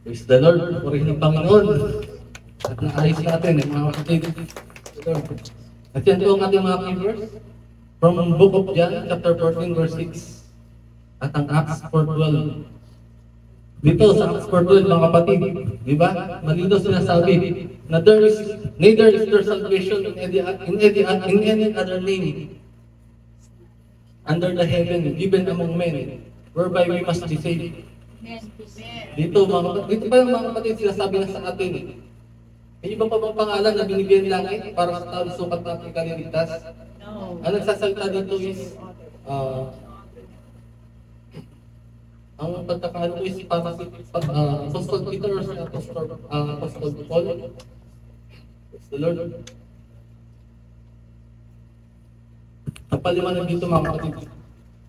Praise the Lord, purihin ng Panginoon. At naayos natin, mga kapatid. At yan po ang ating mga key verse. From Book of John, chapter 14, verse 6. At ang Acts 4:12. Dito sa Acts 4:12, mga kapatid, di ba? Malino sinasabi na neither is there salvation in any other name under the heaven given among men whereby we must be saved. Dito pa yung mga kapatid sinasabi na sa atin. May iba pa bang pangalan na binigyan langit para sa tao sukat natin kaliligtas? No. Ang nagsasalita dito is ang pagkakaano is para si Apostle Peter or si Apostle Paul. It's the Lord. Ang paliwanag dito mga kapatid.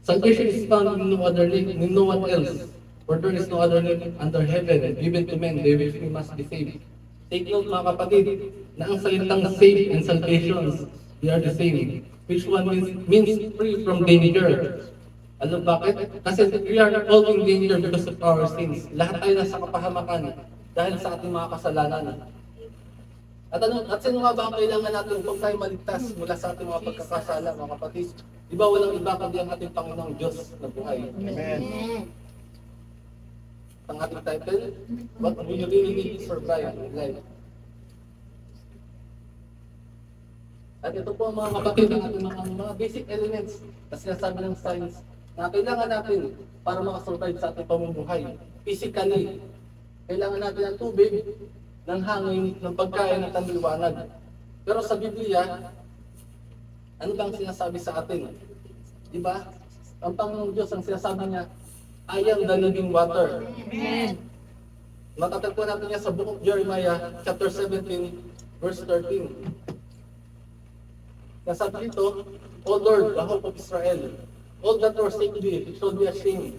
Salvation is found in no other name, in no one else. For there is no other name under heaven given to men by which we must be saved. Take note mga kapatid, na ang salitang save and salvation, they are the same. Which one means free from danger. Alam bakit? Kasi we are all in danger because of our sins. Lahat tayo nasa kapahamakan dahil sa ating mga kasalanan. At sino nga ba ang kailangan natin kung tayo maligtas mula sa ating mga pagkakasala, mga kapatid? Di ba walang iba kundi ang ating Panginoong Diyos na buhay? Amen. Ang ating title, what do you really need to survive in life? At ito po mga kapatid, ang ating mga basic elements na sinasabi ng science na kailangan natin para makasurvive sa ating pamumuhay. Physically, kailangan natin ng tubig, ng hangin, ng pagkain at ng liwanag. Pero sa Biblia, ano bang sinasabi sa atin? Diba? Ang Panginoong Diyos, ang sinasabi niya, I am the living water. Amen. Matatagpuan natin niya sa Book of Jeremiah, chapter 17, verse 13. Nasabi dito, O Lord, the hope of Israel, all that forsake thee shall be ashamed,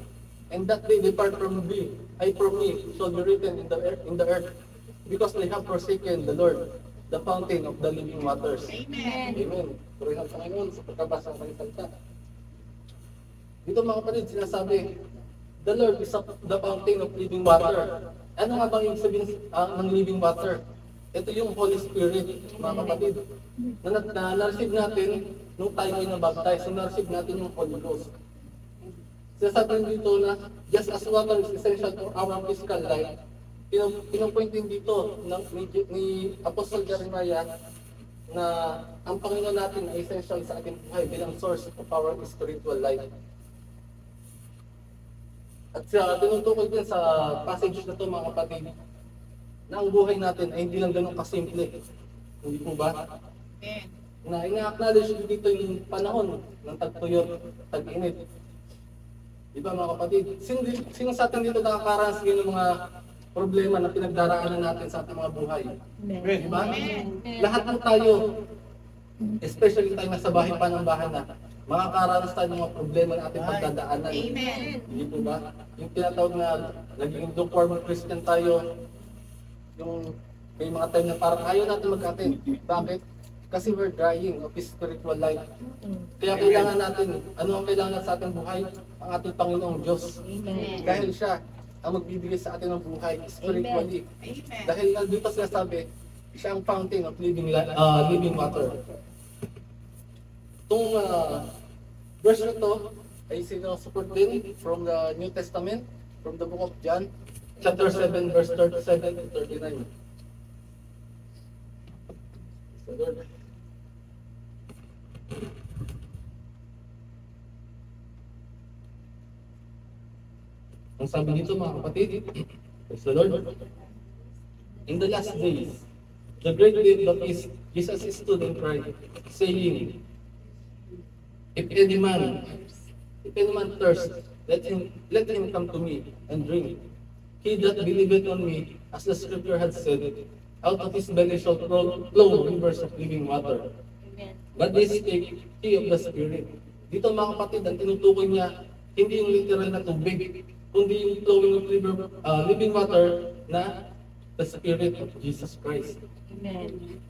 and that they depart from thee, from me, shall be written in the earth, because they have forsaken the Lord, the fountain of the living waters. Amen. Amen. Purihin ang Panginoon sa pagkabasa ng kanyang salita. Dito mga kapatid, sinasabi, the Lord is the fountain of living water. Ano nga bang yung sabihin ng living water? Ito yung Holy Spirit, mga kapatid. Na na-receive natin nung tayo ay nabaptize, so na-receive natin yung Holy Ghost. Sinasabi dito na just as water is essential to our physical life, pinupoint din dito ni Apostle Jeremiah na ang Panginoon natin ay essential sa ating buhay bilang source of our spiritual life. At tinutukoy din sa passage na ito mga kapatid, na ang buhay natin ay hindi lang ganun kasimple. Hindi po ba? Na ina-acknowledge dito yung panahon ng tagtuyot, tag-init. Diba mga kapatid? Sino sa atin dito nakakaranas ng mga problema na pinagdaraanan natin sa ating mga buhay? Diba? Lahat po tayo, especially tayo nasa bahay pa ng bahay na, makakaranas tayo ng mga problema na ating pagdadaanan. Amen. Hindi po ba? Yung tinatawag na naging lukewarm Christian tayo, yung may mga time na parang ayaw natin mag-attend. Bakit? Kasi we're dying of spiritual life. Kaya kailangan natin, ano ang kailangan sa ating buhay? Ang ating Panginoong Diyos. Amen. Dahil siya ang magbibigay sa atin ng buhay spiritually. Amen. Dahil dito sinasabi, siya ang fountain of living water. Itong verse na ito ay sinusupport din from the New Testament, from the Book of John, chapter 7, verse 37 to 39. Ang sabi dito mga kapatid, praise the Lord. In the last days, the great day of Jesus stood and cried, saying, If any man thirst, let him come to me and drink. He that believeth on me, as the scripture had said, out of his belly shall flow rivers of living water. Amen. But this take he of the Spirit. Dito mga kapatid, ang tinutukoy niya, hindi yung literal na tubig, kundi yung flowing of living water na the Spirit of Jesus Christ. Amen.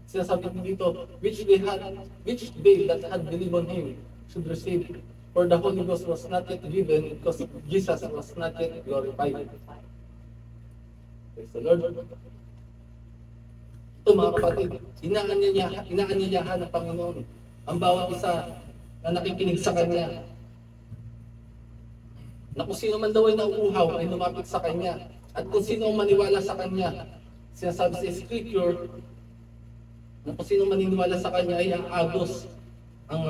Sinasabi dito, which they that had believed on Him should receive. For the Holy Ghost was not yet given because Jesus was not yet glorified. Praise the Lord. Ito mga kapatid, inaanyayahan ng Panginoon ang bawat isa na nakikinig sa Kanya. Na kung sino man daw ay nauuhaw ay lumapit sa Kanya. At kung sino ang maniwala sa Kanya, sinasabi sa Scripture, na kung sino maniniwala sa Kanya ay ang agos, ang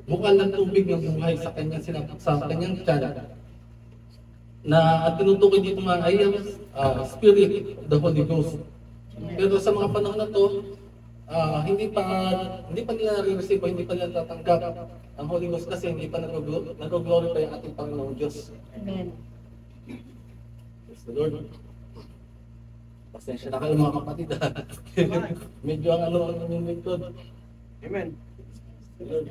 bukal ng tubig ng buhay sa Kanyang tiyan. Na at tinutukoy dito nga ay ang Spirit of the Holy Ghost. Pero sa mga panahon na to, hindi pa nila nare-receive o hindi pa nila tatanggap ang Holy Ghost kasi hindi pa nag-glorify ang ating Panginoong Diyos. Amen. Praise the Lord. Pasensya na kayo mga kapatid. Medyo ang yung lingkod. Amen. Lord.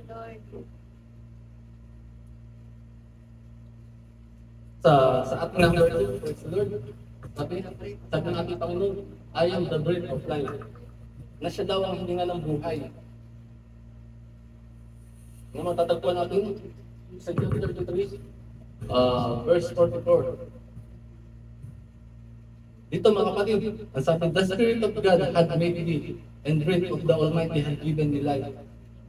Sa ating number 2, praise the Lord. Sabi ng ating Panginoon, I am the bread of life. Na siya daw ang hininga ng buhay. Na matatagpuan natin sa John 33, verse 44. Dito mga kapatid, ang sabi, the Spirit of God had made me, and breath of the Almighty had given me life.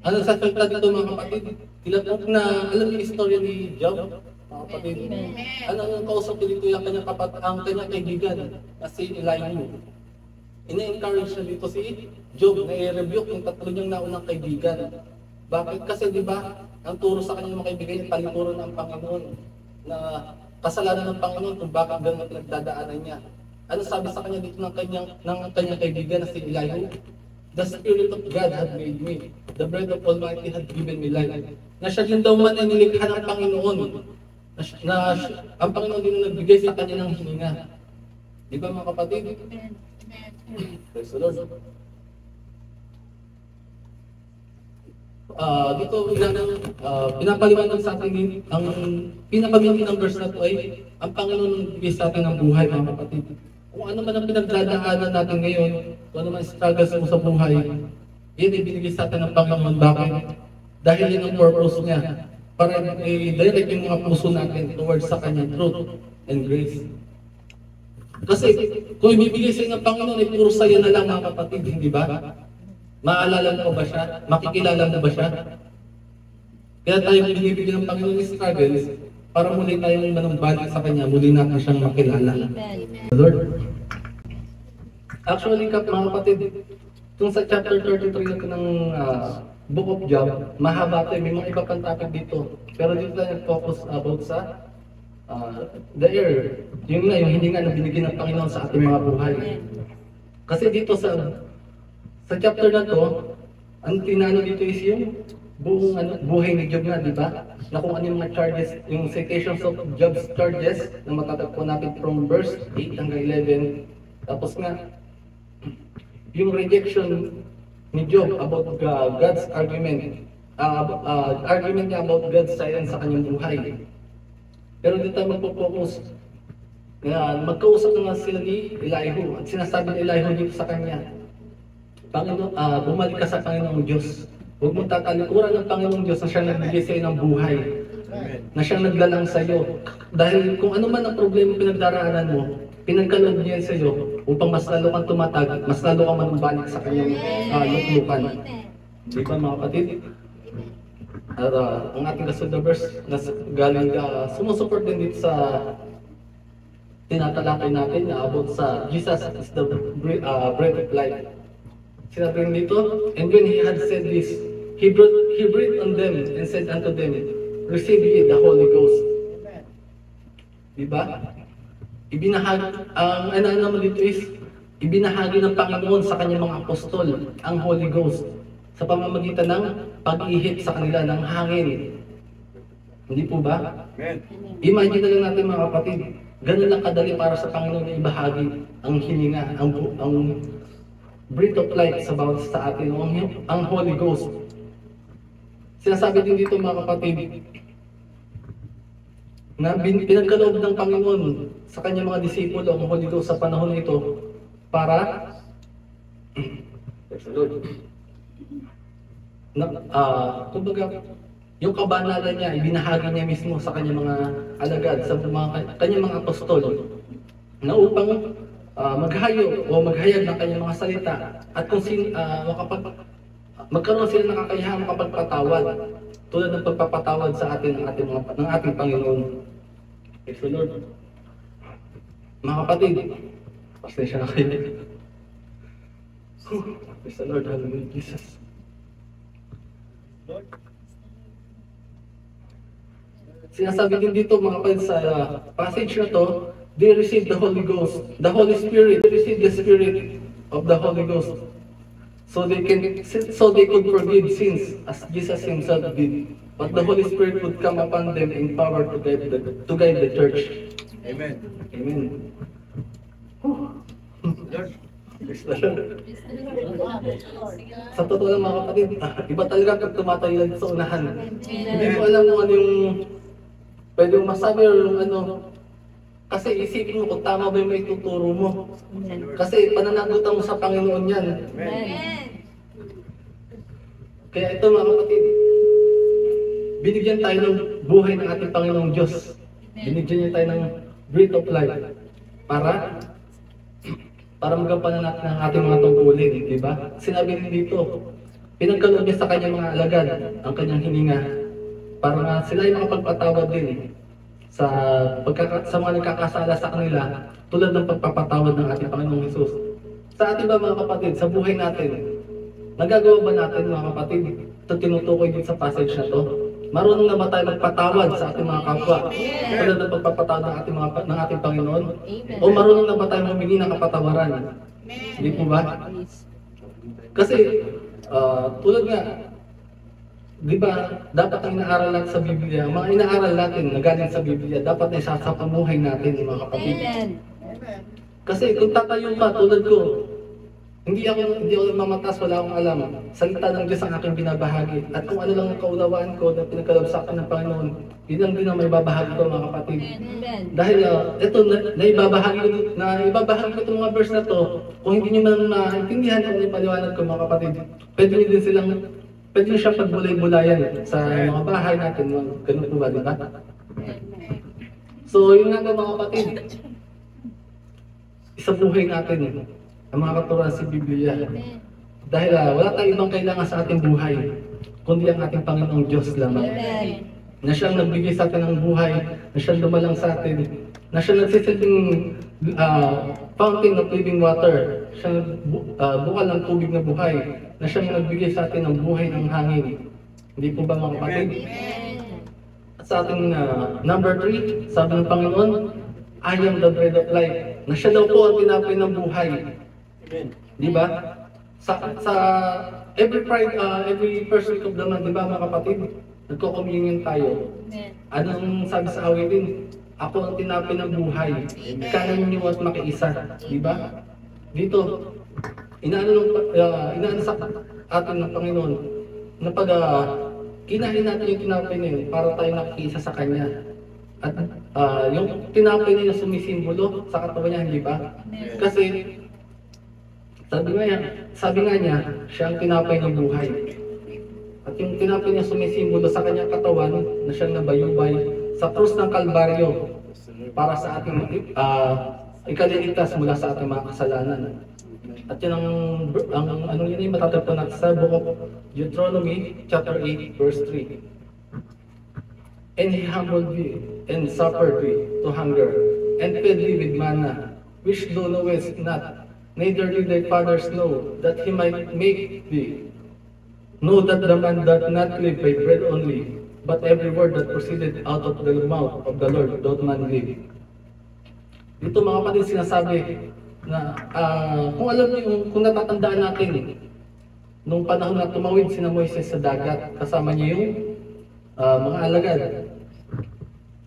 Ano sa salita dito mga kapatid? Tilatong na, alam niyo yung istorya ni Job, mga kapatid. Ano ang kausap dito yung ang kanyang kaibigan, na si Elihu. Ina-encourage na dito si Job na i-rebuke yung tatlo niyang naunang kaibigan. Bakit? Kasi di ba, ang turo sa kanyang mga kaibigan yung talikuran ng Panginoon, na kasalanan ng Panginoon kung bakit gano'n pinagdadaanan niya. Ano sabi sa kanya dito ng kanyang kaibigan na si Elihu? The Spirit of God had made me. The bread of Almighty had given me life. Na siya din daw man ay nilikha ng Panginoon. Ang Panginoon din ang nagbigay sa kanya ng hininga. Di ba mga kapatid? Praise the Lord. Dito pinapaliwanag sa atin ang pinaka-meaning ng verse na ito ay ang Panginoon nagbigay sa atin ng buhay mga kapatid. Kung ano man ang pinagdadaanan natin ngayon, kung ano man struggles mo sa buhay, yan ibinigay sa atin ng Panginoon. Bakit? Dahil yan ang purpose niya. Para i-direct yung mga puso natin towards sa kanyang truth and grace. Kasi kung ibibigay sa inyo ng Panginoon, ay puro saya na lang mga kapatid, hindi ba? Maalala mo ba siya? Makikilala mo ba siya? Kaya tayo binibigyan ng Panginoon ng struggles para muli tayong manumbalik sa Kanya, muli natin siyang makilala. Lord. Actually, mga kapatid, kung sa chapter 33 natin ng Book of Job, mahaba tayo, may mga iba pang topic dito. Pero dito tayo nag-focus about sa the air. Yung hininga na binigyan ng Panginoon sa ating mga buhay. Kasi dito sa chapter na to, ang tinano dito is yung buong buhay ni Job na, di ba? Na kung ano yung mga charges, yung citations of Job's charges na matatagpuan natin from verse 8 hanggang 11. Tapos nga, yung rejection ni Job about God's argument, argument niya about God's silence sa kanyang buhay. Pero dito tayo magpo-focus. Magkausap na nga sila ni Elihu at sinasabi ni Elihu dito sa kanya, Panginoon, bumalik ka sa Panginoong Diyos. Huwag mong tatalikuran ng Panginoong Diyos na siyang nagbigay sa iyo ng buhay. Amen. Na siyang naglalang sa iyo. Dahil kung ano man ang problema pinagdaraanan mo, pinagkaloob niya sa iyo upang mas lalo kang tumatag, mas lalo kang manumbalik sa kanyang luklukan. Di ba mga kapatid? At ang ating kasunod na verse na galing sumusuport din dito sa tinatalakay natin about sa Jesus is the bread of life. Sinabi rin dito, and when he had said this, he breathed on them and said unto them, receive ye the Holy Ghost. Diba? Ang ano naman dito is, ibinahagi ng Panginoon sa kanyang mga apostol ang Holy Ghost sa pamamagitan ng pag-ihip sa kanila ng hangin. Hindi po ba? Amen. Imagine na lang natin mga kapatid, ganun lang kadali para sa Panginoon na ibahagi ang hininga, ang breath of life sa atin, ang Holy Ghost. Sinasabi din dito mga kapatid, na pinagkaloob ng Panginoon sa kanyang mga disipulo ang Holy Ghost sa panahon na ito para kumbaga, yung kabanalan niya, ibinahagi niya mismo sa kanyang mga alagad, sa kanyang mga apostol, na upang maghayo o maghayag ng kanyang mga salita at kung magkaroon sila ng kakayahan makapagpatawad tulad ng pagpapatawad sa atin ng ating Panginoon. Praise the Lord. Mga kapatid, pasensya na kayo. Praise the Lord, hallelujah, Jesus. Sinasabi din dito mga kapatid sa passage na to, they received the Holy Ghost, the Holy Spirit, they received the Spirit of the Holy Ghost. So they could forgive sins as Jesus himself did. But the Holy Spirit would come upon them in power to guide the church. Amen. Amen. Sa totoo lang mga kapatid, iba talaga pag tumatayo lang sa unahan. Hindi ko alam kung ano yung pwede mong masabi or yung ano. Kasi isipin mo kung tama ba yung may tuturo mo. Kasi pananagutan mo sa Panginoon yan. Amen. Kaya ito mga kapatid, binigyan tayo ng buhay ng ating Panginoong Diyos. Binigyan niya tayo ng breath of life para magampanan natin ang ating mga tungkulin, di ba? Sinabi din dito, pinagkaloob niya sa kanyang mga alagad ang kanyang hininga para nga sila ay makapagpatawad din sa mga nagkakasala sa kanila tulad ng pagpapatawad ng ating Panginoong Hesus. Sa ating ba mga kapatid, sa buhay natin, nagagawa ba natin mga kapatid ito tinutukoy din sa passage na to? Marunong na ba tayo magpatawad sa ating mga kapwa tulad ng pagpapatawad ng ating Panginoon? O marunong na ba tayo humingi ng kapatawaran? Hindi po ba? Kasi tulad nga, di ba, dapat ang inaaral natin sa Biblia, mga inaaral natin na galing sa Biblia, dapat na isa sa pamuhay natin, mga kapatid. Kasi kung tatayo ka tulad ko, hindi ako mamatas, wala akong alam. Salita ng Diyos ang aking binabahagi. At kung ano lang ang kaunawaan ko na pinagkaloob sa akin ng Panginoon, yun lang din ang may babahagi ko mga kapatid. Dahil ito, ibabahagi ko itong mga verse na to, kung hindi nyo man maintindihan kung ano yung paliwanag ko mga kapatid, pwede nyo siya pagbulay-bulayan sa mga bahay natin. Ganun po ba, di ba? So, yun nga mga kapatid, isabuhay natin ang mga katuruan sa Biblia. Dahil wala tayong ibang kailangan sa ating buhay, kundi ang ating Panginoong Diyos lamang. Na siyang nagbigay sa atin ng buhay, na siyang dumalang sa atin, na siyang nagsisilbing fountain of living water, siyang bukal ng tubig na buhay, na siyang nagbigay sa atin ng buhay ng hangin. Hindi po ba mga kapatid? At sa ating number 3, sabi ng Panginoon, I am the bread of life, na siya daw po ang tinapay ng buhay. Di ba? Sa every first week of the month, di ba mga kapatid, nagko-communion tayo. Anong sabi sa awitin? Ako ang tinapay ng buhay. Kanan niyo at makiisa. Di ba? Dito, inaano sa atin ng Panginoon na pag kinain natin yung tinapay na yun para tayo nakiisa sa Kanya. At yung tinapay niya sumisimbolo sa katawan niya, di ba? Kasi sabi nga niya, siya ang tinapay ng buhay. At yung tinapay niya sumisimbolo sa kanyang katawan na siyang nabayubay sa krus ng Kalbaryo para sa ating ikaliligtas mula sa ating mga kasalanan. At yun ang yun yung matatagpuan natin sa Book of Deuteronomy chapter 8 verse 3. And he humbled thee and suffered thee to hunger and fed thee with manna, which thou knowest not, neither did thy fathers know, that he might make thee know that the man doth not live by bread only, but every word that proceeded out of the mouth of the Lord doth man live. Dito mga kapatid sinasabi na kung alam niyo, kung natatandaan natin, nung panahon na tumawid sina Moises sa dagat, kasama niya yung mga alagad,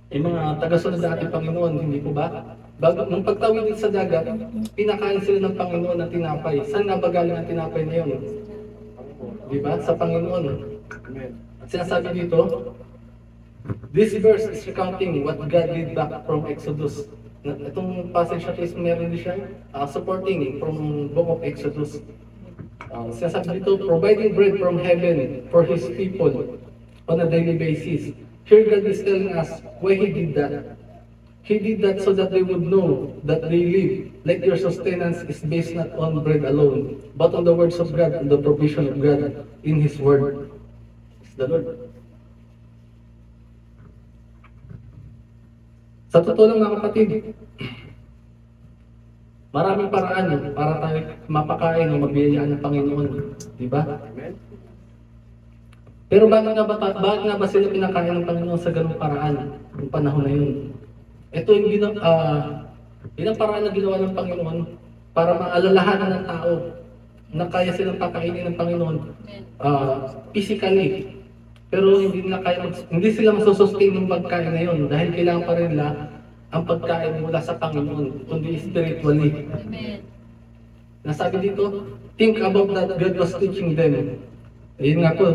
yung mga tagasunod ng ating Panginoon, hindi po ba? Nung pagtawid sa dagat, pinakain sila ng Panginoon ng tinapay. Saan nga ba galing ang tinapay na yun? Di ba? Sa Panginoon. At sinasabi dito, this verse is recounting what God did back from Exodus. Itong passage na is meron din siya supporting from Book of Exodus. Sinasabi dito, providing bread from heaven for His people on a daily basis. Here God is telling us why He did that. He did that so that they would know that they live, like your sustenance is based not on bread alone, but on the words of God and the provision of God in His Word. It's the Lord. Sa totoo lang mga kapatid, maraming paraan para tayo mapakain o mabiyayaan ng Panginoon. Di ba? Amen. Pero bakit nga ba sila pinakain ng Panginoon sa ganung paraan ng panahon na yun? Ito yung ilang paraan na ginawa ng Panginoon para maalalahanan ng tao na kaya silang pakainin ng Panginoon physically. Pero hindi sila masussustain ng pagkain na yun dahil kailangan pa rin nila ang pagkain mula sa Panginoon, kundi spiritually. Amen. Nasabi dito, think about that God was teaching them. Ayun nga po,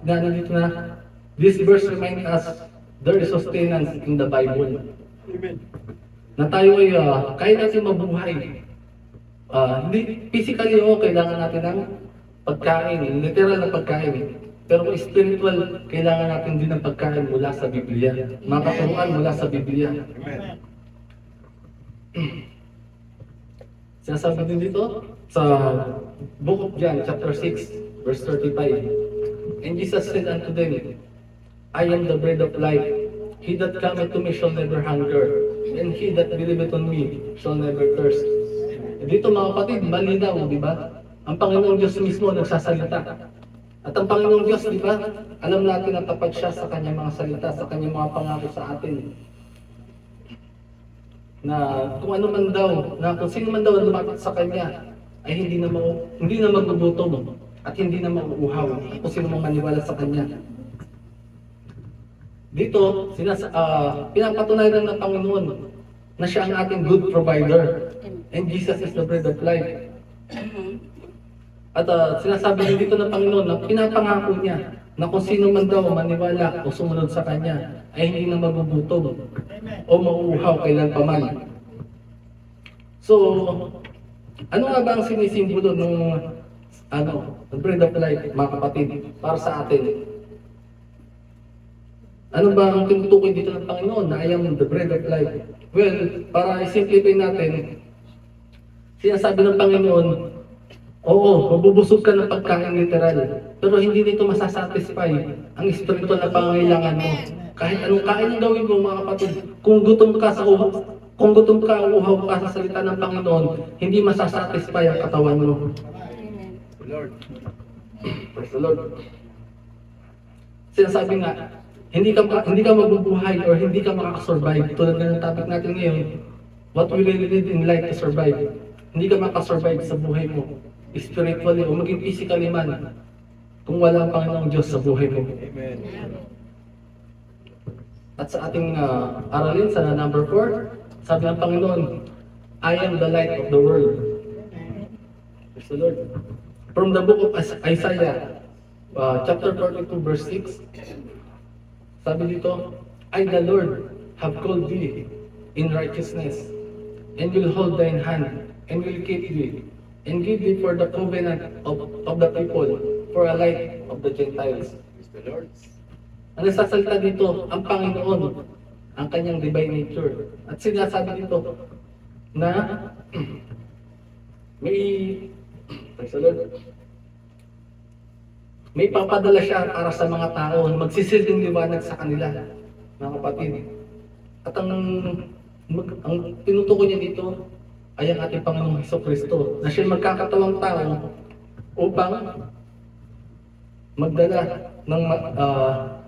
dito na, this verse reminds us there is sustenance in the Bible. Amen. Na tayo ay kaya natin mabuhay. Hindi physically kailangan natin ng pagkain, literal na pagkain. Pero kung spiritual, kailangan natin din ng pagkain mula sa Biblia. Mga katuruan mula sa Biblia. Amen. Sinasabi din dito sa Book of John, chapter 6, verse 35. And Jesus said unto them, I am the bread of life. He that cometh to me shall never hunger, and he that believeth on me shall never thirst. Dito mga kapatid, malinaw, di ba? Ang Panginoong Diyos mismo nagsasalita. At ang Panginoong Diyos, di ba? Alam natin na tapat siya sa kanyang mga salita, sa kanyang mga pangako sa atin. Na kung ano man daw, na kung sino man daw ang lumapit sa kanya, ay hindi na magugutom at hindi na mauuhaw kung sino mang maniwala sa kanya. Dito, pinapatunayan ng Panginoon na siya ang ating good provider. And Jesus is the bread of life. At sinasabi din dito ng Panginoon na pinapangako niya na kung sino man daw maniwala o sumunod sa Kanya ay hindi na magugutom o mauuhaw kailan paman. So, ano nga ba ang sinisimbolo ng bread of life, mga kapatid, para sa atin? Ano ba ang tinutukoy dito ng Panginoon na I am the bread of life? Well, para i-simplify natin, sinasabi ng Panginoon, oo, mabubusog ka ng pagkain literal, pero hindi nito masasatisfy ang spiritual na pangangailangan mo. Kahit anong kain ang gawin mo mga kapatid, kung gutom ka uhaw ka sa salita ng Panginoon, hindi masasatisfy ang katawan mo. Lord. Praise the Lord. Sinasabi nga, hindi ka mabubuhay or hindi ka makakasurvive. Tulad ng topic natin ngayon, what we really need in life to survive. Hindi ka makasurvive sa buhay mo, spiritually o maging physically man, kung wala ang Panginoong Diyos sa buhay mo. Amen. At sa ating aralin sa number 4, sabi ng Panginoon, I am the light of the world. Praise the Lord. From the book of Isaiah, chapter 42, verse 6, sabi dito, I the Lord have called thee in righteousness, and will hold thine hand, and will keep thee, and give thee for the covenant of the people, for a light of the Gentiles. Praise the Lord. Ang nagsasalita dito, ang Panginoon, ang kanyang divine nature. At sinasabi dito na praise the Lord, may papadala siya para sa mga tao, magsisilbing liwanag sa kanila, mga kapatid. At ang tinutukoy niya dito ay ang ating Panginoong Hesukristo, na siya magkakatawang tao upang magdala ng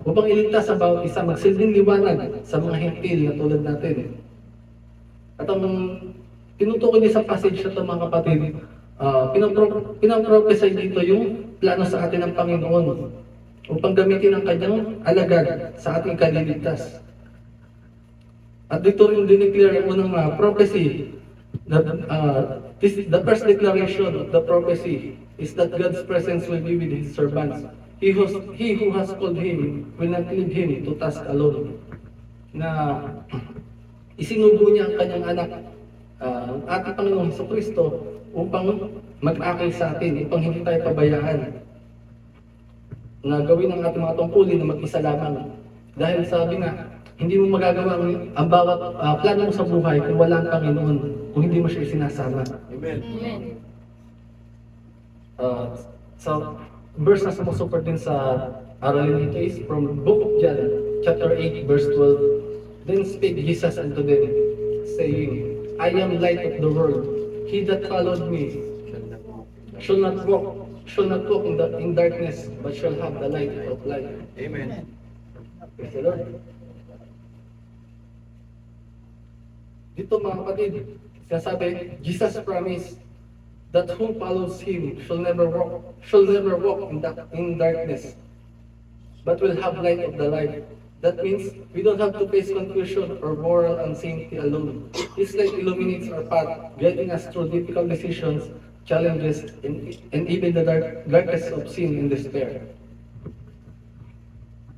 upang iligtas sa bawat isa, magsilbing liwanag sa mga hentil na tulad natin. At ang tinutukoy niya sa passage na ito, mga kapatid, pinaprophesy dito yung plano sa atin ng Panginoon upang gamitin ang kanyang alagad sa ating kaliligtas. At dito rin dineclare ang unang prophecy. The first declaration of the prophecy is that God's presence will be with His servants. He who has called Him will not leave Him to task alone. Na isinugo niya ang kanyang anak, ang ating Panginoong Hesukristo, upang mag-akay sa atin, upang hindi tayo pabayaan na gawin ang ating mga tungkulin na mag-isa lamang. Dahil sabi nga, Hindi mo magagawa ang bawat plano mo sa buhay kung wala ang Panginoon, kung hindi mo siya isinasama. Amen. So, verse na sumusupport din sa aralin nito is from Book of John, chapter 8, verse 12. Then spake Jesus unto them, saying, I am light of the world. He that followed me shall not walk in darkness, but shall have the light of life. Amen. Praise the Lord. Dito mga kapatid, sinasabi, Jesus promised that who follows Him shall never walk in darkness, but will have light of the light. That means we don't have to face confusion or moral uncertainty alone. His light illuminates our path, guiding us through difficult decisions, challenges, and even the darkest of sin and despair.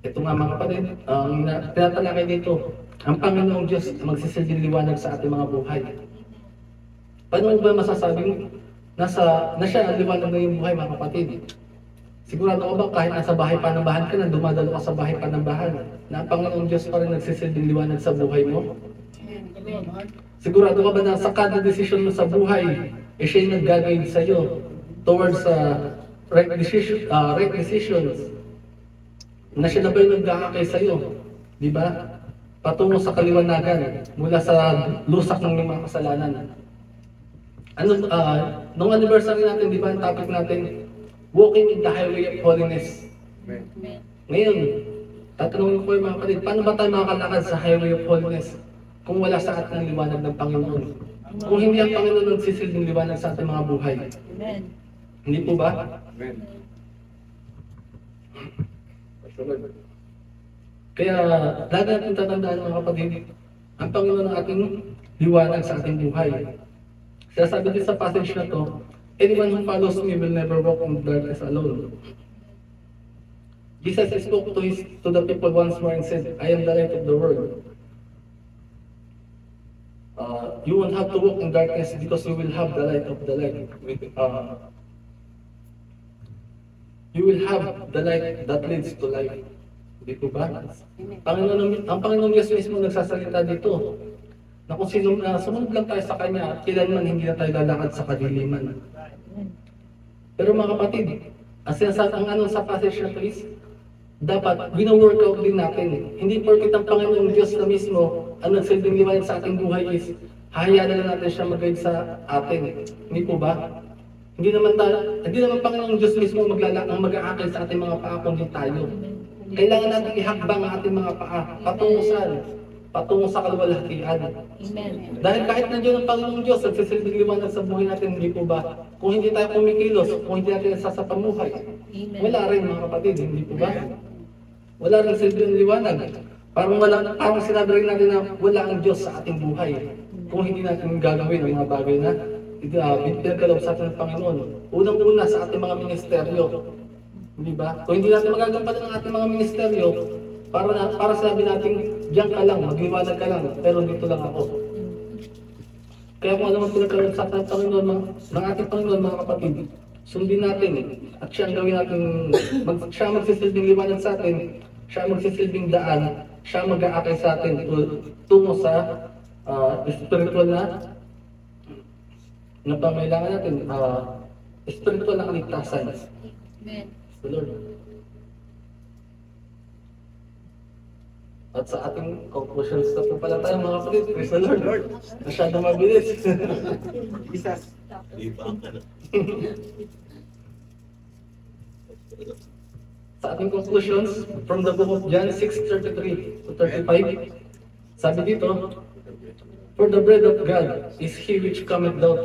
Ito nga mga kapatid, ang tinatalakay dito, ang Panginoong Diyos magsisilbing liwanag sa ating mga buhay. Paano mo ba masasabing na siya ang liwanag ng iyong buhay mga kapatid? Sigurado ka ba kahit nasa bahay panambahan ka na, dumadalo ka sa bahay panambahan, na ang Panginoong Diyos pa rin nagsisilbing liwanag sa buhay mo? Sigurado ka ba na sa kada desisyon mo sa buhay, siya yung nag-guide sa iyo towards right decisions? Na siya na ba yung nag-aakay sa iyo? Di ba? Patungo sa kaliwanagan mula sa lusak ng iyong mga kasalanan. Nung anniversary natin, di ba, ang topic natin, walking in the highway of holiness. Amen. Ngayon, tatanungin ko yung mga kapatid, paano ba tayo makakalakad sa highway of holiness kung wala sa atin ang liwanag ng Panginoon? Kung hindi ang Panginoon nagsisilbing liwanag sa ating mga buhay. Amen. Hindi po ba? Amen. Kaya, lagi natin tatandaan mga kapatid, ang Panginoon ang ating liwanag sa ating buhay. Kaya sabi din sa passage na to, anyone who follows me will never walk in darkness alone. Jesus spoke to the people once more and said, I am the light of the world. You won't have to walk in darkness because you will have the light of the light. You will have the light that leads to life. Hindi po ba? Ang Panginoon Diyos mismo nagsasalita dito na kung sumunod lang tayo sa Kanya, kailanman hindi na tayo lalakad sa kadiliman. Pero mga kapatid, ang sa passage na to is, dapat wino-workout din natin. Hindi porket ang Panginoong Diyos na mismo ang nagsilbing liwanag sa ating buhay is, hahayaan na lang natin siya mag-guide sa atin. Hindi po ba? Hindi naman Panginoong Diyos mismo mag-aakay sa ating mga paa kundi tayo. Kailangan natin ihakbang ang ating mga paa patungo sa kaluwalhatian. Amen. Dahil kahit nandiyan ang Panginoong Diyos at sisilbing liwanag sa buhay natin, hindi po ba? Kung hindi tayo kumikilos, kung hindi natin nasasapamuhay, wala rin mga kapatid, hindi po ba? Wala rin silbing liwanag. Parang sinabi rin natin na wala ang Diyos sa ating buhay. Kung hindi natin gagawin ang mga bagay na pinagkaloob sa ating Panginoon. Unang-una sa ating mga ministeryo. Di ba? Kung hindi natin magagampanan ang ating mga ministeryo, para sabi natin, diyan ka lang, magliwanag ka lang, pero dito lang ako. Kaya kung ano man pinagkaloob sa ating Panginoon, ng ating Panginoon, mga kapatid, sundin natin, at siya ang gawin natin, siya ang magsisilbing liwanag sa atin, siya ang magsisilbing daan, siya ang mag-aakay sa atin tungo sa spiritual na pangailangan natin, spiritual na kaligtasan. Amen. The Lord. At sa ating conclusions na po pala tayo mga kapatid, praise the Lord. Masyado mabilis. Jesus. Sa ating conclusions, from the book of John 6:33 to 35, sabi dito, for the bread of God is he which cometh down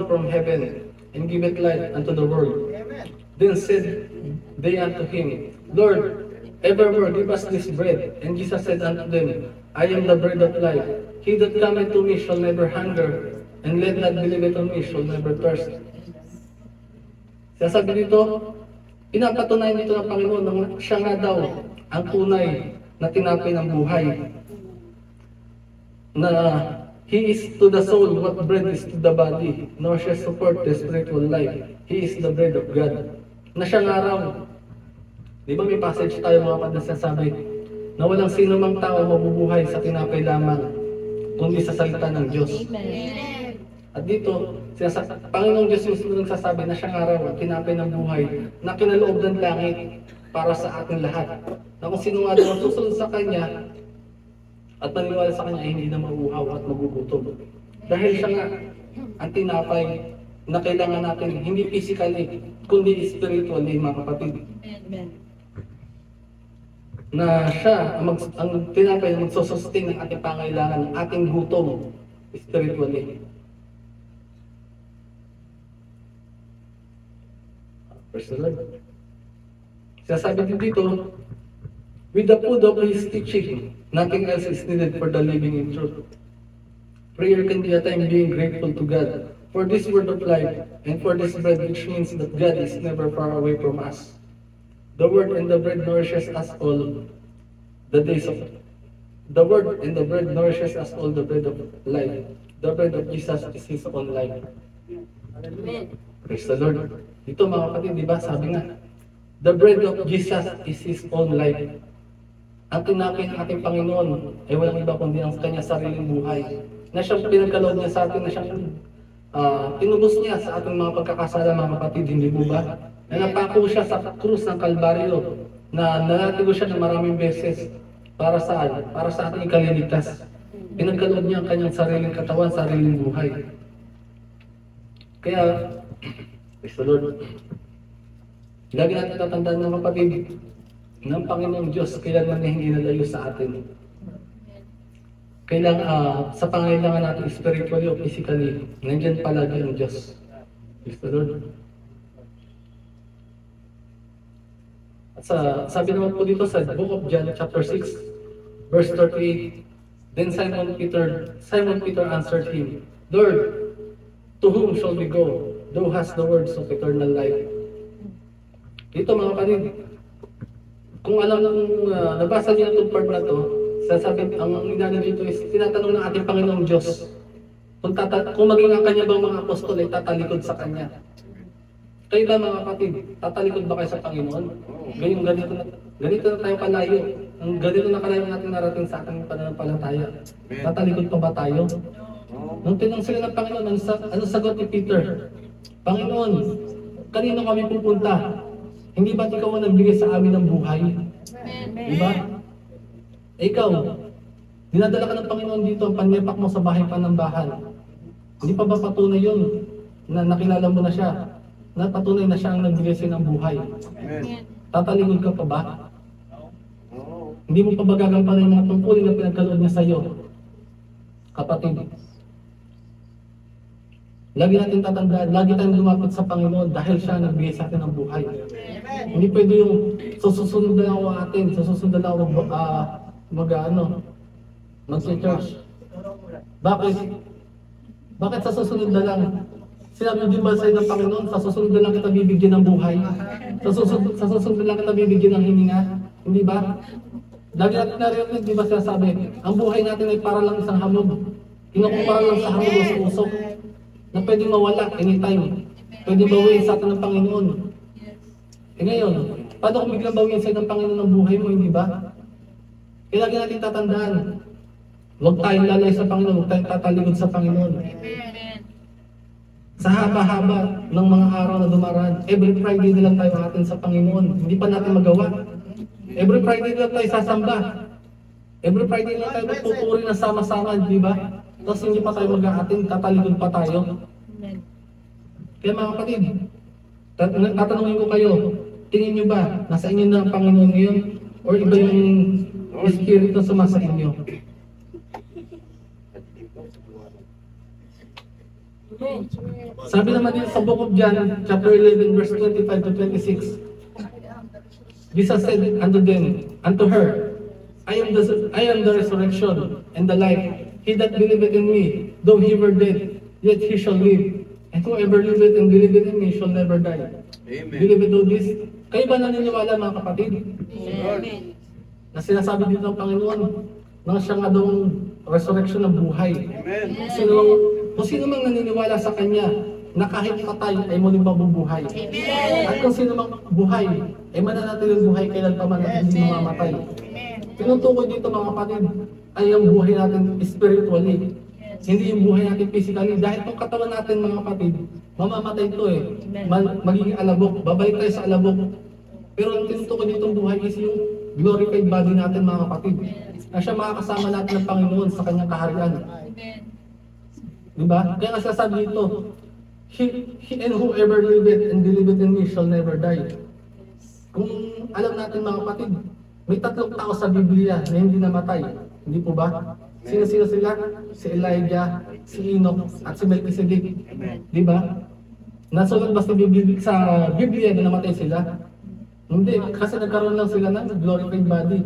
from heaven, and giveth light unto the world. Then said they unto him, Lord, evermore give us this bread. And Jesus said unto them, I am the bread of life. He that cometh to me shall never hunger, and let not believe on me shall never thirst. Sasabi dito, pinapatunayan dito ng Panginoon na siya nga daw ang tunay na tinapay ng buhay. Na He is to the soul what bread is to the body, nor shall support the spiritual life. He is the bread of God. Na siya nga raw. Di ba may passage tayo mga kapatid na sinasabi na walang sino mang tao mabubuhay sa tinapay lamang, kundi sa salita ng Diyos. At dito, Panginoong Diyos yung nagsasabi na siyang araw at tinapay ng buhay na kinaloob ng langit para sa ating lahat. Na kung sino nga daw susunod sa Kanya at maniwala sa Kanya ay hindi na mauuhaw at magugutom. Dahil siya nga ang tinapay na kailangan natin hindi physically, kundi spiritually, mga kapatid. Na siya ang tinapay na magsusustain ng ating pangailangan, ng ating gutom spiritually. Praise the Lord. Sasabi din dito, with the food of His teaching, nothing else is needed for the living in truth. Prayer can be a time being grateful to God for this word of life and for this bread, which means that God is never far away from us. The word and the bread nourishes us all the days of the word and the bread nourishes us all the bread of life. The bread of Jesus is His own life. Amen. Praise the Lord. Ito mga kapatid, di ba? Sabi nga, the bread of Jesus is His own life. Ang tinapay ng ating Panginoon ay walang iba kundi ang Kanyang sariling buhay. Na siyang pinagkaloob niya sa atin, na siyang tinubos niya sa ating mga pagkakasala, mga kapatid, hindi po ba? Na napako siya sa krus ng Kalbaryo, na nalatigo siya ng maraming beses para saan? Para sa ating ikaliligtas. Pinagkaloob niya ang Kanyang sariling katawan, sariling buhay. Kaya, praise the Lord. Lagi natin tatandaan ng kapatid, ng Panginoong Diyos, kailanman niya hindi nalayo sa atin. Kailangan, sa pangailangan natin spiritually o physically, nandyan palagi ang Diyos. Praise the Lord. At sabi naman po dito sa Book of John, chapter 6, verse 38, then Simon Peter answered him, Lord, to whom shall we go? Thou hast the words of eternal life. Dito mga kapatid, kung nabasa niyo itong part na to, sasabi, ang inano dito is, tinatanong ng ating Panginoong Diyos, kung maging ang kanya bang mga apostol ay tatalikod sa Kanya. Kayo ba mga kapatid, tatalikod ba kayo sa Panginoon? Ganyan, ganito na tayo kalayo. Ganito na kalayo natin narating sa ating pananampalataya. Tatalikod pa ba tayo? Nung tinanong sila ng Panginoon, ano sagot ni Peter? Panginoon, kanino kami pupunta? Hindi ba't ikaw ang nagbigay sa amin ng buhay? Diba? Ikaw, dinadala ka ng Panginoon dito, ang panyapak mo sa bahay panambahan. Hindi pa ba patunay yun na nakilala mo na siya? Na patunay na siya ang nagbigay sa'yo ng buhay. Tatalikod ka pa ba? Hindi mo pa ba gagampanan yung mga tungkulin na pinagkaloob niya sa'yo? Kapatid, lagi natin tatandaan, lagi tayong lumapit sa Panginoon dahil siya ang nagbigay sa atin ng buhay. Hindi pwede yung susunod na ako atin, susunod na ako mag-church. Bakit? Bakit sa susunod na lang? Sinabi din ba sa'yo ng Panginoon, sa susunod na lang kita bibigyan ng buhay? Sa susunod na lang kita bibigyan ng hininga? Hindi ba? Lagi natin narinig, di ba sinasabi, ang buhay natin ay para lang isang hamog. Kinukumpara lang sa hamog o sa usok na pwedeng mawala anytime. Pwedeng bawiin sa atin ng Panginoon. E ngayon, paano kung biglang bawiin sa'yo ng Panginoon ng buhay mo, hindi ba? Kaya lagi natin tatandaan, huwag tayong lalay sa Panginoon, huwag tayong tatalikod sa Panginoon. Sa haba-haba ng mga araw na dumaraan, every Friday na lang tayo atin sa Panginoon. Hindi pa natin magawa. Every Friday na lang tayo sasamba. Every Friday na lang tayo magpupuri na sama-sama, di ba? Tapos hindi pa tayo mag-aatin, tatalikod pa tayo. Kaya mga kapatid, tatanungin ko kayo, tingin nyo ba, nasa inyo na ang Panginoon ngayon? Or iba yung Espiritu na sumasa inyo? Sabi naman dito sa Book of John, chapter 11, verse 25 to 26, Jesus said unto her, I am the resurrection and the life. He that believeth in me, though he were dead, yet he shall live. And whoever liveth and believeth in me shall never die. Amen. Believe it, this. Kayo ba naniniwala mga kapatid? Amen. Na sinasabi dito ng Panginoon, na siya nga daw resurrection ng buhay. Amen. Kung sino mang naniniwala sa Kanya, na kahit patay ay muling mabubuhay. At kung sino mang buhay, ay mananatiling buhay kailan pa man at hindi mamamatay. tinutukoy dito mga kapatid ay ang buhay natin spiritually. Hindi yung buhay natin physically. Dahil itong katawan natin mga kapatid, mamamatay ito eh. Magiging alabok. Babalik tayo sa alabok. Pero ang tinutukoy dito ang buhay is yung glorified body natin mga kapatid. Na siya makakasama natin ng Panginoon sa kanyang kaharian. Diba? Kaya nga sasabi dito, He and whoever liveth and believeth in me shall never die. Kung alam natin mga kapatid, may 3 tao sa Biblia na hindi namatay. Hindi po ba? Sino sila? Si Elijah, si Enoch, at si Melchizedek. Di ba? Nasulat ba sa Biblia na namatay sila? Hindi, kasi nagkaroon lang sila ng glorified body.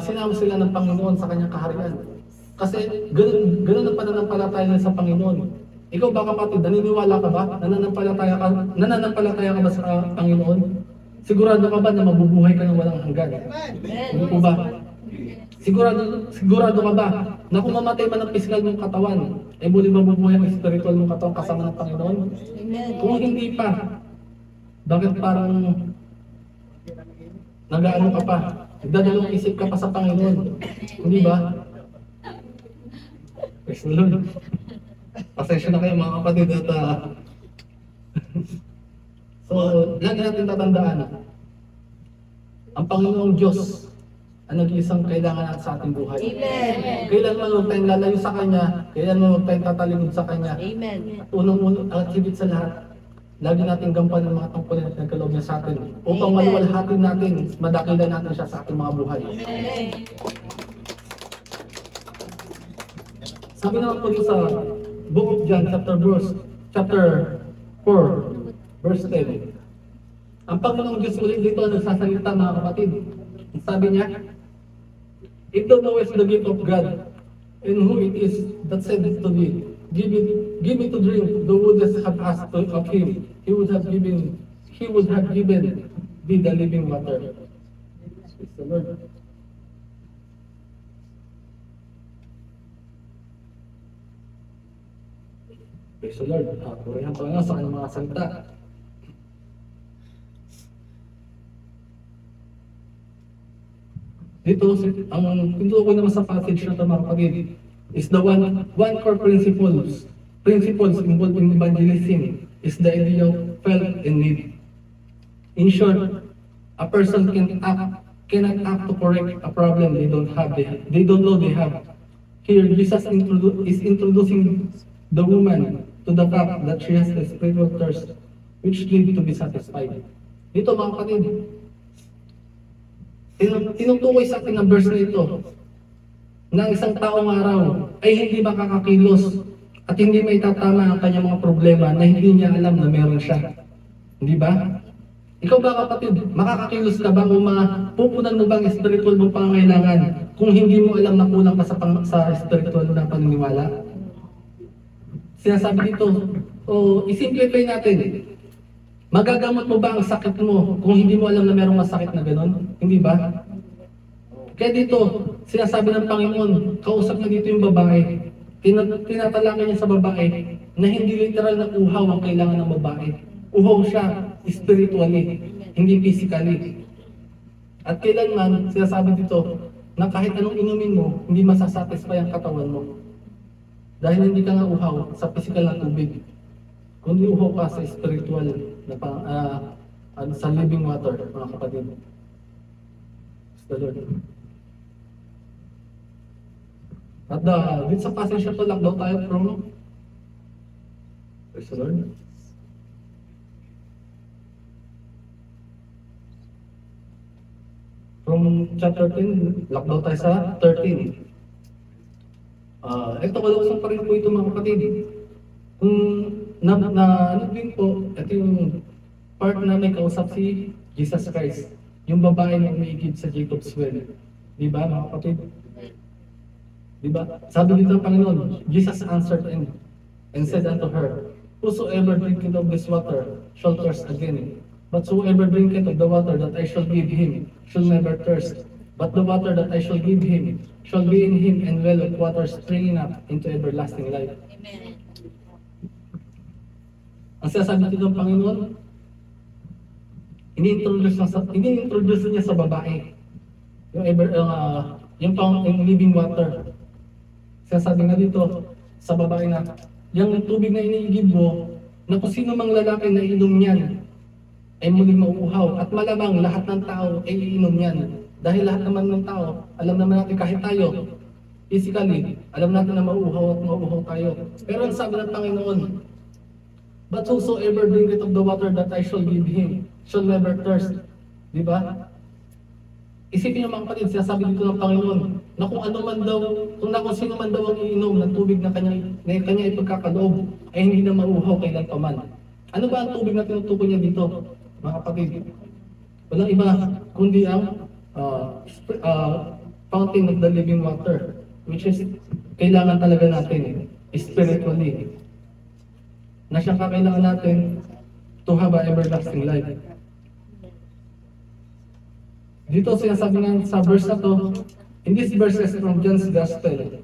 Sinama sila ng Panginoon sa kanyang kaharian. Kasi ganun ang pananampalataya nila sa Panginoon. Ikaw ba kapatid, naniniwala ka ba? Nananampalataya ka ba sa Panginoon? Sigurado ka ba na mabubuhay ka ng walang hanggan? Hindi po ba? Sigurado ka ba na kung mamatay man ang physical mong katawan, ay muli mabubuhay ang spiritual mong katawan kasama ng Panginoon? Kung hindi pa, bakit parang nag-aano ka pa? Nagdadalawang isip ka pa sa Panginoon? Hindi ba? Praise the Lord. Pasensya na kayo mga kapatid at so, lagi natin tatandaan ang Panginoong Diyos ang nag-iisang kailangan natin sa ating buhay. Amen. Kailanman huwag tayong lalayo sa Kanya, kailanman huwag tayong tatalikod sa Kanya. Amen. At unang-unang at higit sa lahat, lagi natin gampanan ang mga tungkulin at nagkaloob niya sa atin upang maluwalhatin natin, madakilan natin siya sa ating mga buhay. Amen. Sabi naman po dito sa Book of John, chapter 4, verse 10. Ang Panginoong Diyos ulit dito nagsasalita mga kapatid. Sabi niya, "If thou knowest the gift of God, and who it is that said it to thee, give me to drink, thou wouldest have asked of him, he would have given thee the living water." Praise the Lord. Praise the Lord. Purihan pa nga sa kanyang mga salita. Dito, ang pinto ko naman sa passage na ito mga kapatid is the one core principles involved in evangelism is the idea of felt and need. In short, a person cannot act to correct a problem they don't know they have. Here, Jesus is introducing the woman to the fact that she has a spiritual thirst which need to be satisfied. Dito mga kapatid, tinutukoy sa atin ang verse na ito na isang taong araw ay hindi makakakilos at hindi may tatama ang kanyang mga problema na hindi niya alam na meron siya. Hindi ba? Ikaw ba kapatid, makakakilos ka ba kung mapupunan mo ba ang spiritual mong pangangailangan kung hindi mo alam na kulang ka sa spiritual na paniniwala? Sinasabi dito, i-simplify natin. Magagamot mo ba ang sakit mo kung hindi mo alam na merong masakit na gano'n? Hindi ba? Kaya dito, sinasabi ng Panginoon, kausap na dito yung babae. Tinatalakay niya sa babae na hindi literal na uhaw ang kailangan ng babae. Uhaw siya spiritually, hindi physically. At kailanman, sinasabi dito, na kahit anong inumin mo, hindi masasatisfy ang katawan mo. Dahil hindi ka nga uhaw sa physical na tubig, kundi uhaw ka sa spiritual na sa living water, mga kapatid. Praise the Lord. At dito sa passage na ito, lockdown tayo from praise the Lord. From chapter 10, lockdown tayo sa 13. Ito kalawasang pa rin po ito mga kapatid. Kung ano din po, ito yung part na may kausap si Jesus Christ. Yung babae na umiigib sa Jacob's well. Di ba mga kapatid? Di ba? Sabi dito ng Panginoon, Jesus answered and said unto her, "Whosoever drinketh of this water shall thirst again. But whoever drinketh of the water that I shall give him shall never thirst. But the water that I shall give him shall be in him and well of water springing up into everlasting life." Amen. Ang sinasabi dito ng Panginoon, ini-introduce niya sa babae. yung living water. Sinasabi nga dito sa babae na, yung tubig na iniigib mo, na kung sino mang lalaki na inom niyan, ay muling mauuhaw. At malamang lahat ng tao ay iinom niyan. Dahil lahat naman ng tao, alam naman natin kahit tayo, physically, alam natin na mauuhaw at mauuhaw tayo. Pero ang sabi ng Panginoon, but whosoever drinketh of the water that I shall give him, shall never thirst. Di ba? Isipin niyo mga kapatid, sinasabi dito ng Panginoon, na kung ano man daw, kung sino man daw ang iinom ng tubig na kanya ipagkakaloob, ay hindi na mauuhaw kailan pa man. Ano ba ang tubig na tinutukoy niya dito, mga kapatid? Walang iba, kundi ang fountain of the living water, which is kailangan talaga natin spiritually, na siyang kakailangan natin to have an everlasting life. Dito sinasabi nga sa verse na to, in this verses from John's Gospel,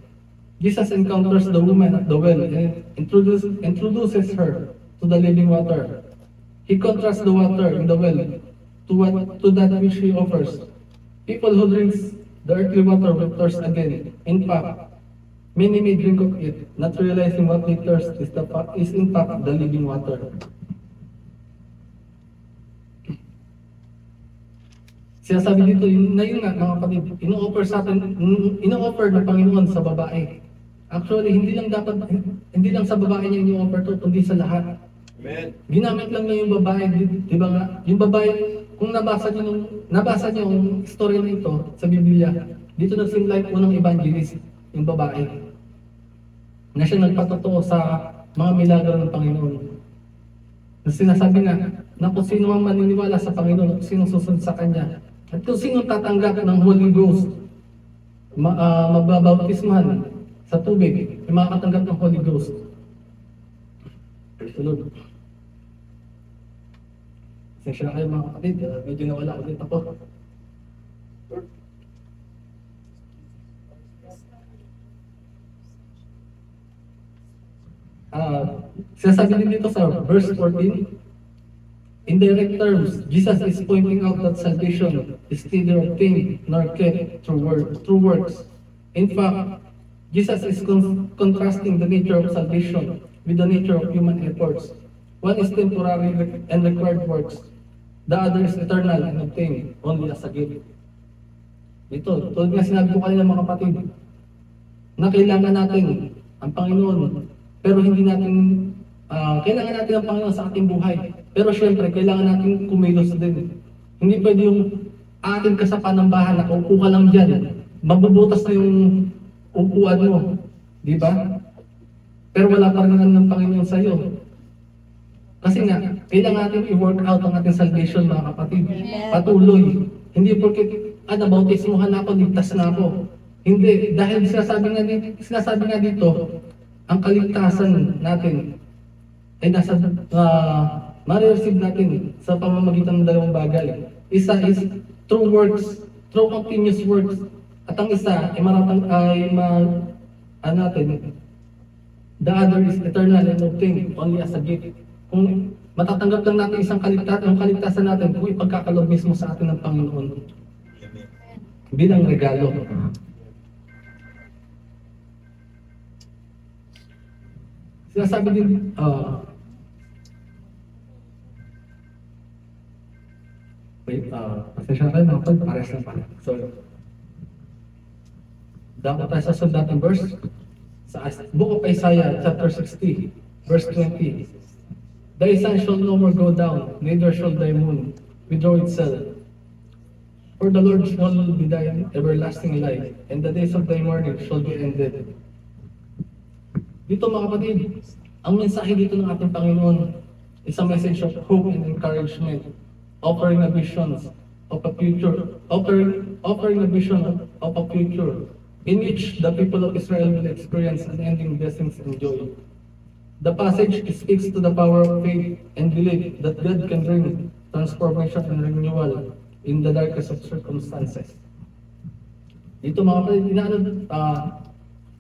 Jesus encounters the woman at the well and introduces her to the living water. He contrasts the water in the well to that which he offers. People who drinks the earthly water will thirst again. In fact, many may drink of it, not realizing what they thirst is in fact the living water. Sinasabi dito, na yun nga mga kapatid, ino-offer ng Panginoon sa babae. Actually, hindi lang sa babae niya ino-offer to, kundi sa lahat. Amen. Ginamit lang niya yung babae, di ba nga? Yung babae, kung nabasa niyo yung story na ito sa Biblia, dito nagsimula yung unang evangelist, yung babae, na siya nagpatotoo sa mga milagro ng Panginoon. Na sinasabi na kung sino ang maniniwala sa Panginoon, kung sino susunod sa Kanya, at kung sino tatanggap ng Holy Ghost, magbabautisman sa tubig, ay makakatanggap ng Holy Ghost. Sunod. Sensya na kayo mga kapatid, medyo nawala ulit ako. Sinasabi din dito sa verse 14, in direct terms, Jesus is pointing out that salvation is neither obtained nor kept through works. In fact, Jesus is contrasting the nature of salvation with the nature of human efforts. One is temporary and required works. The other is eternal and obtained only as a gift. Ito, tulad nga sinabi ko kanina mga kapatid, na kailangan natin ang Panginoon, pero hindi natin, kailangan natin ang Panginoon sa ating buhay. Pero syempre, kailangan natin kumilos din. Hindi pwede yung ating kasapan ng bahay na kaupo ka lang dyan, mabubutas na yung upuan mo. Di ba? Pero wala pa rin ng Panginoon sa iyo. Kasi nga, kailangan natin i-work out ang ating salvation mga kapatid. Patuloy. Hindi porket, nabautismuhan na ako, ligtas na ako. Hindi. Dahil sinasabi nga dito, ang kaligtasan natin ay nasa ma-receive natin sa pamamagitan ng dalawang bagay. Isa is through works, through continuous works. At ang isa ay the other is eternal and obtained only as a gift. Kung matatanggap lang natin yung kaligtasan natin kung ipagkakaloob mismo sa atin ng Panginoon bilang regalo. Sinasabi din, pasensya kayo mga pag, pares na pala. So, dapat tayo sa sundatang verse, sa Book of Isaiah, chapter 60, verse 20. Thy sun shall no more go down, neither shall thy moon withdraw itself. For the Lord shall be thy everlasting light, and the days of thy mourning shall be ended. Dito mga kapatid, ang mensahe dito ng ating Panginoon is a message of hope and encouragement, offering a vision of a future, offering a vision of a future in which the people of Israel will experience unending blessings and joy. The passage speaks to the power of faith and belief that God can bring transformation and renewal in the darkest of circumstances. Dito mga kapatid,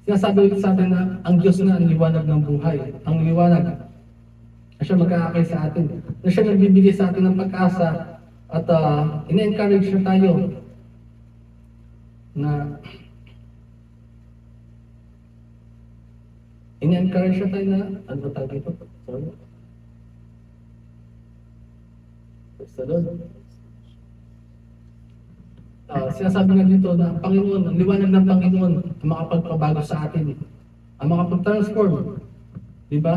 sinasabi sa atin na ang Diyos na ang liwanag ng buhay, ang liwanag na siya mag-aakay sa atin, na siya nagbibigay sa atin ng pag-asa at ina-encourage na tayo na in-encourage siya tayo na, ano ba tawag ito? Sorry. Praise the Lord. Sinasabi nga dito na ang Panginoon, ang liwanag ng Panginoon, ang makapagpabago sa atin, ang makapag-transform. Di ba?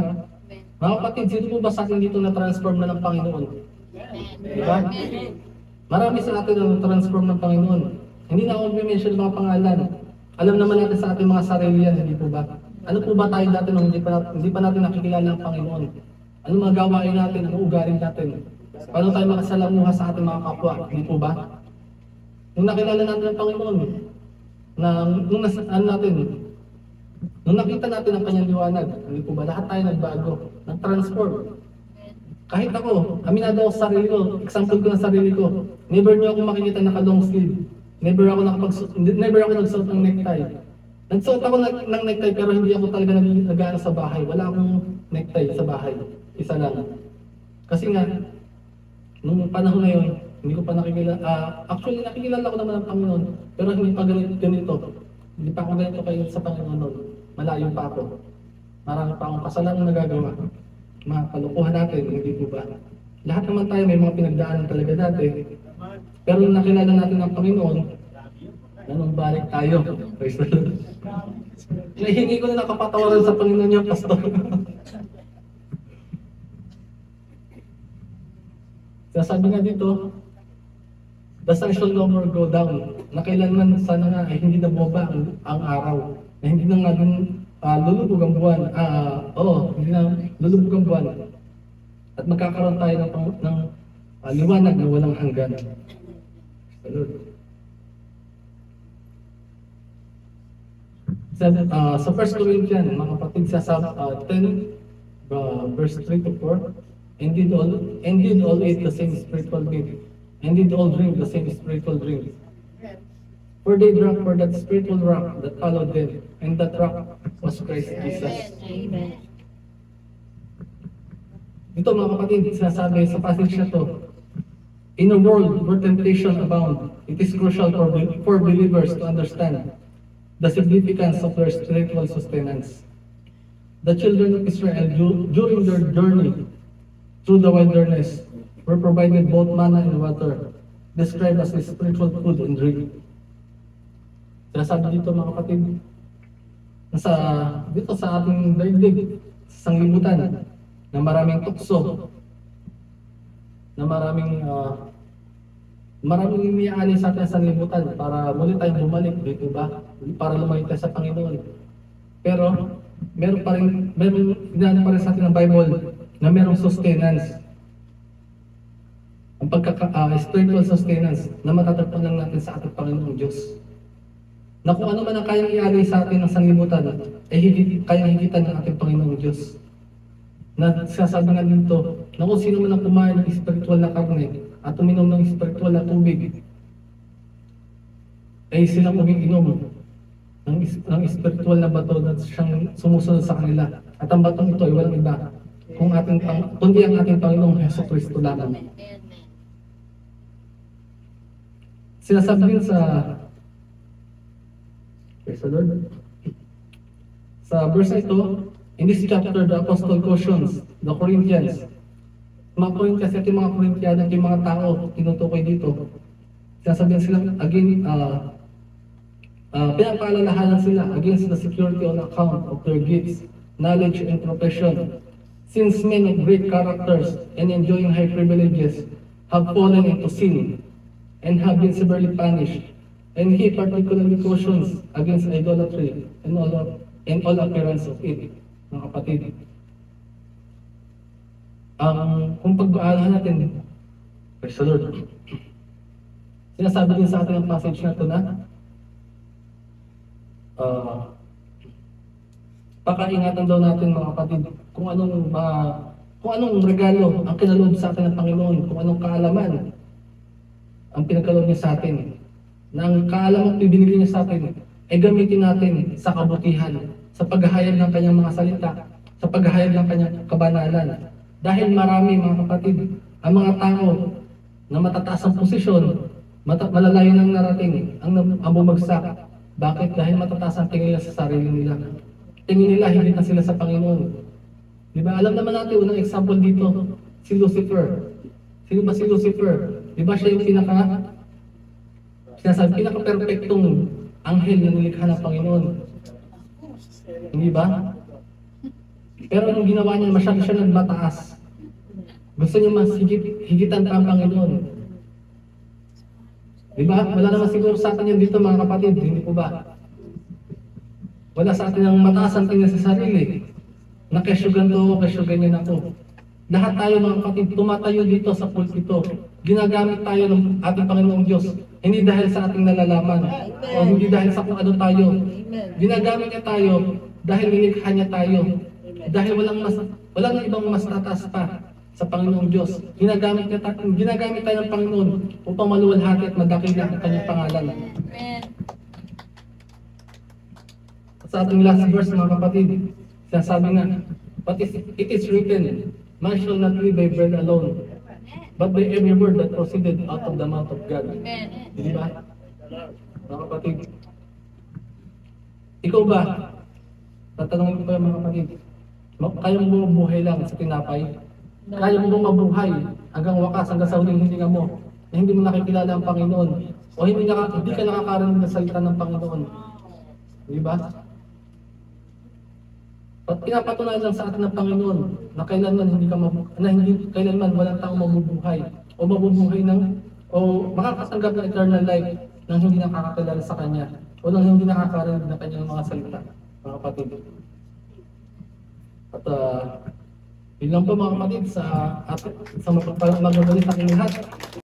Mga kapatid, sino po ba sa atin dito na transform na ng Panginoon? Di ba? Marami sa atin ang transform ng Panginoon. Hindi na ako mention mga pangalan. Alam naman natin sa ating mga sarili yan, hindi po ba? Ano po ba tayo dati nung hindi pa natin nakikilala ang Panginoon? Ano mga gawain natin? Ano ugarin natin? Paano tayo makasalamuha sa ating mga kapwa? Hindi po ba? Nung nakilala natin ang Panginoon, nung nakita natin ang kanyang liwanag, hindi po ba? Lahat tayo nagbago, nag-transform. Kahit ako, aminado ako sa sarili ko, example ko ng sarili ko, never niyo ako makikita naka-long sleeve. Never ako nagsuot ng necktie. Nagsuot ako ng necktie pero hindi ako talaga nag-aano sa bahay. Wala akong necktie sa bahay. Isa lang. Kasi nga, nung panahon na yun, hindi ko pa nakikilala. Actually, nakikilala ko naman ang Panginoon. Pero hindi pa ganito. Hindi pa ako ganito kayo sa Panginoon noon. Malayo pa ako. Marami pa akong kasalanan nagagawa. Mga kalukuhan natin, hindi po ba? Lahat naman tayo may mga pinagdaanan talaga dati. Pero nung nakilala natin ang Panginoon, nanong-balik tayo. Praise the Lord. Nahingi ko na nakapatawaran sa Panginoon yung pastor. Sasabi nga dito, the sun shall no more go down. Na kailanman sana nga ay hindi na bumaba ang araw. Na hindi na nga dun lulubog ang buwan. Hindi na lulubog ang buwan. At magkakaroon tayo ng liwanag na walang hanggan. Sa 1 Corinthians, mga kapatid, sa 10, verse 3 to 4, and did all eat the same spiritual meat, and did all drink the same spiritual drink. For they drank for that spiritual rock that followed them, and that rock was Christ Jesus. Amen. Ito mga kapatid, sinasabi sa passage na to, in a world where temptation abound, it is crucial for believers to understand the significance of their spiritual sustenance. The children of Israel, during their journey through the wilderness, were provided both manna and water, described as a spiritual food and drink. Sinasabi dito mga kapatid, dito sa ating daigdig, sa sanglibutan, na maraming tukso, na maraming iniaalay sa atin sa sanglibutan para muli tayong bumalik, dito ba? Para lumayo tayo sa Panginoon. Pero meron pa rin sa atin ng Bible na merong sustenance. Ang spiritual sustenance na matatagpuan lang natin sa ating Panginoong Diyos. Na kung ano man ang kayang ialay sa atin ng sanglibutan, ay kayang higitan ng ating Panginoong Diyos. Na sasabi nga dito, na kung sino man ang kumain ng spiritual na karne at uminom ng spiritual na tubig, ay silang umiinom ng spiritual na bato na siyang sumusunod sa kanila. At ang batong ito ay walang iba, kundi ang ating Panginoong Jesucristo lamang. Sinasabi din sa verse ito, in this chapter, the Apostle cautions the Corinthians. Mga Corinthians at yung mga Corinthian at yung mga tao tinutukoy dito. Sinasabihan sila again, pinapaalalahanan sila against the security on account of their gifts, knowledge, and profession. Since men of great characters and enjoying high privileges have fallen into sin and have been severely punished, and he particularly cautions against idolatry and all appearance of it. Mga kapatid, kung pag-aalahan natin, praise the Lord, sinasabi din sa atin ang passage na ito na pakaingatan daw natin mga kapatid kung anong regalo ang kinaloob sa atin ng Panginoon, kung anong kaalaman ang pinagkaloob niya sa atin, na ang kaalaman at binigay niya sa atin ay gamitin natin sa kabutihan, sa paghahayag ng kanyang mga salita, sa paghahayag ng kanyang kabanalan. Dahil marami mga kapatid, ang mga tao na matataas ang posisyon, malalayo nang narating ang bumagsak. Bakit? Dahil matataas ang tingin nila sa sarili nila. Tingin nila higit na sila sa Panginoon. Di ba? Alam naman natin, unang example dito, si Lucifer. Sino ba si Lucifer? Di ba siya yung pinaka-perfectong anghel na nilikha ng Panginoon? Hindi ba? Pero yung ginawa niya, masyado siya nagmataas. Gusto niya mas higitan pa ang Panginoon. Di ba? Wala naman siguro sa atin yan dito mga kapatid, hindi po ba? Wala sa atin ang mataas ang tingin sa sarili. Na kesyo ganito, kesyo ganyan ako. Lahat tayo mga kapatid, tumatayo dito sa pulpito. Ginagamit tayo ng ating Panginoong Diyos. Hindi dahil sa ating nalalaman. O hindi dahil sa kung ano tayo. Ginagamit niya tayo dahil nilikha niya tayo. Dahil walang ibang mas tataas pa sa Panginoong Diyos. Ginagamit tayo ng Panginoon upang maluwalhati at madakila ang kanyang pangalan. Amen. Sa ating last verse mga kapatid, sinasabi nga, but it is written, man shall not live by bread alone, but by every word that proceeded out of the mouth of God. Amen. Di ba? Mga kapatid, ikaw ba? Tatanungin ko kayo mga kapatid, kaya mo ba mabuhay lang sa tinapay? Kaya mo ba mabuhay hanggang wakas, hanggang sa huling hininga mo, na hindi mo nakikilala ang Panginoon? O hindi ka nakakarinig ng salita ng Panginoon? Di ba? At pinapatunayan lang sa atin ng Panginoon na kailanman kailanman walang taong mabubuhay o makakatanggap ng eternal life nang hindi nakakakilala sa Kanya o nang hindi nakakarinig ng Kanyang mga salita, mga kapatid. At yun lang po mga kapatid sa mapagpapagaling sa aking lahat.